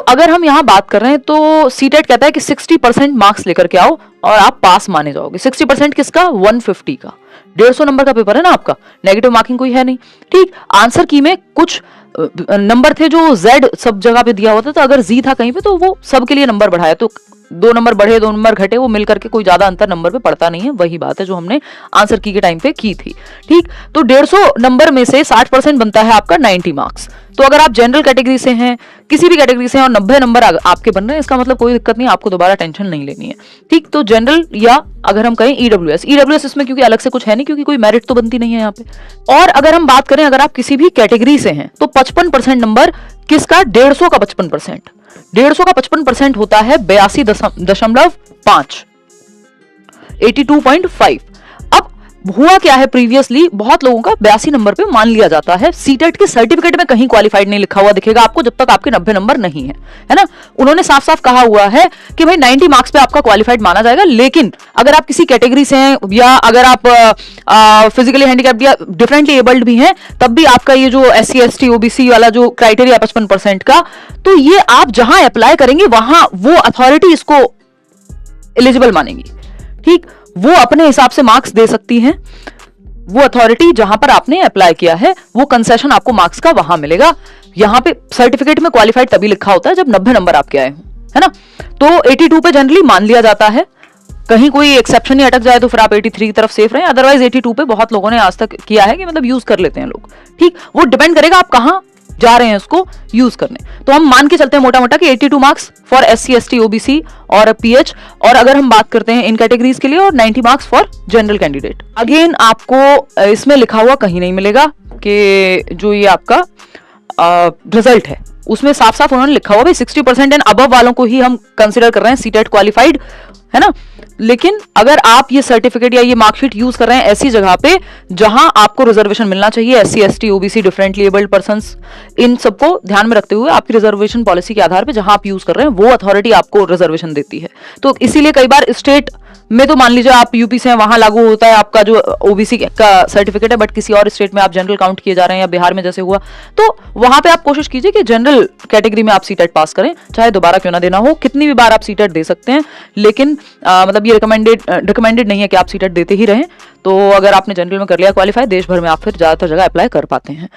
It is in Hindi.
अगर हम यहाँ बात कर रहे हैं तो सीटेट कहता है कि 60% मार्क्स लेकर के आओ और आप पास माने जाओगे। 60% किसका? 150 का। 150 नंबर का पेपर है ना आपका, नेगेटिव मार्किंग कोई है नहीं। ठीक, आंसर की में कुछ नंबर थे जो Z सब जगह पे दिया होता था, अगर Z था कहीं पे तो वो सबके लिए नंबर बढ़ाया, तो 2 नंबर बढ़े 2 नंबर घटे, वो मिलकर के कोई ज्यादा अंतर नंबर पे पड़ता नहीं है। वही बात है जो हमने आंसर की के टाइम पे की थी। ठीक, तो 150 नंबर में से 60% बनता है आपका 90 मार्क्स। तो अगर आप जनरल कैटेगरी से हैं, किसी भी कैटेगरी से हैं और 90 नंबर आपके बन रहे हैं, इसका मतलब कोई दिक्कत नहीं, आपको दोबारा टेंशन नहीं लेनी है। ठीक, तो जनरल या अगर हम कहें ईडब्ल्यूएस इसमें क्योंकि अलग से कुछ है नहीं, क्योंकि कोई मेरिट तो बनती नहीं है यहाँ पे। और अगर हम बात करें अगर आप किसी भी कैटेगरी से हैं तो 55% नंबर किसका? 150 का 55%। 150 का 55% होता है 82.5, 82.5। अब हुआ क्या है, प्रीवियसली बहुत लोगों का 82 नंबर पे मान लिया जाता है। सीटेट के सर्टिफिकेट में कहीं क्वालिफाइड नहीं लिखा हुआ दिखेगा आपको जब तक आपके 90 नंबर नहीं है ना। उन्होंने साफ साफ कहा हुआ है कि भाई 90 मार्क्स पे आपका क्वालिफाइड माना जाएगा, लेकिन अगर आप किसी कैटेगरी से हैं या अगर आप फिजिकली हैंडीकैप्ड या डिफरेंटली एबल्ड भी हैं, तब भी आपका ये जो SC ST OBC वाला जो क्राइटेरिया 55% का, तो ये आप जहां अप्लाई करेंगे वहां वो अथॉरिटी इसको एलिजिबल मानेगी। ठीक, वो अपने हिसाब से मार्क्स दे सकती हैं। वो अथॉरिटी जहां पर आपने अप्लाई किया है वो कंसेशन आपको मार्क्स का वहां मिलेगा। यहां पे सर्टिफिकेट में क्वालिफाइड तभी लिखा होता है जब 90 नंबर आपके आए हों, है ना। तो 82 पे जनरली मान लिया जाता है, कहीं कोई एक्सेप्शन ही अटक जाए तो फिर आप 83 की तरफ सेफ रहे। अदरवाइज 82 पे बहुत लोगों ने आज तक किया है कि मतलब यूज कर लेते हैं लोग। ठीक, वो डिपेंड करेगा आप कहां जा रहे हैं उसको यूज करने। तो हम मान के चलते हैं मोटा मोटा कि 82 marks for SC ST OBC और PH, और अगर हम बात करते हैं इन कैटेगरीज के लिए, और 90 marks for general candidate. Again आपको इसमें लिखा हुआ कहीं नहीं मिलेगा कि जो ये आपका रिजल्ट है उसमें साफ साफ उन्होंने लिखा हुआ भाई 60% एंड अबव वालों को ही हम कंसिडर कर रहे हैं सीटेट क्वालिफाइड, है ना। लेकिन अगर आप ये सर्टिफिकेट या ये मार्कशीट यूज कर रहे हैं ऐसी जगह पे जहां आपको रिजर्वेशन मिलना चाहिए, SC ST OBC differently abled persons, इन सबको ध्यान में रखते हुए आपकी रिजर्वेशन पॉलिसी के आधार पे जहां आप यूज कर रहे हैं वो अथॉरिटी आपको रिजर्वेशन देती है। तो इसीलिए कई बार स्टेट में तो मान लीजिए आप यूपी से हैं, वहां लागू होता है आपका जो OBC का सर्टिफिकेट है, बट किसी और स्टेट में आप जनरल काउंट किए जा रहे हैं या बिहार में जैसे हुआ, तो वहां पे आप कोशिश कीजिए कि जनरल कैटेगरी में आप सीटेट पास करें, चाहे दोबारा क्यों ना देना हो। कितनी भी बार आप सीटेट दे सकते हैं, लेकिन मतलब ये रिकमेंडेड नहीं है कि आप सीटेट देते ही रहें। तो अगर आपने जनरल में कर लिया क्वालिफाई, देश भर में आप फिर ज्यादातर जगह अप्लाई कर पाते हैं।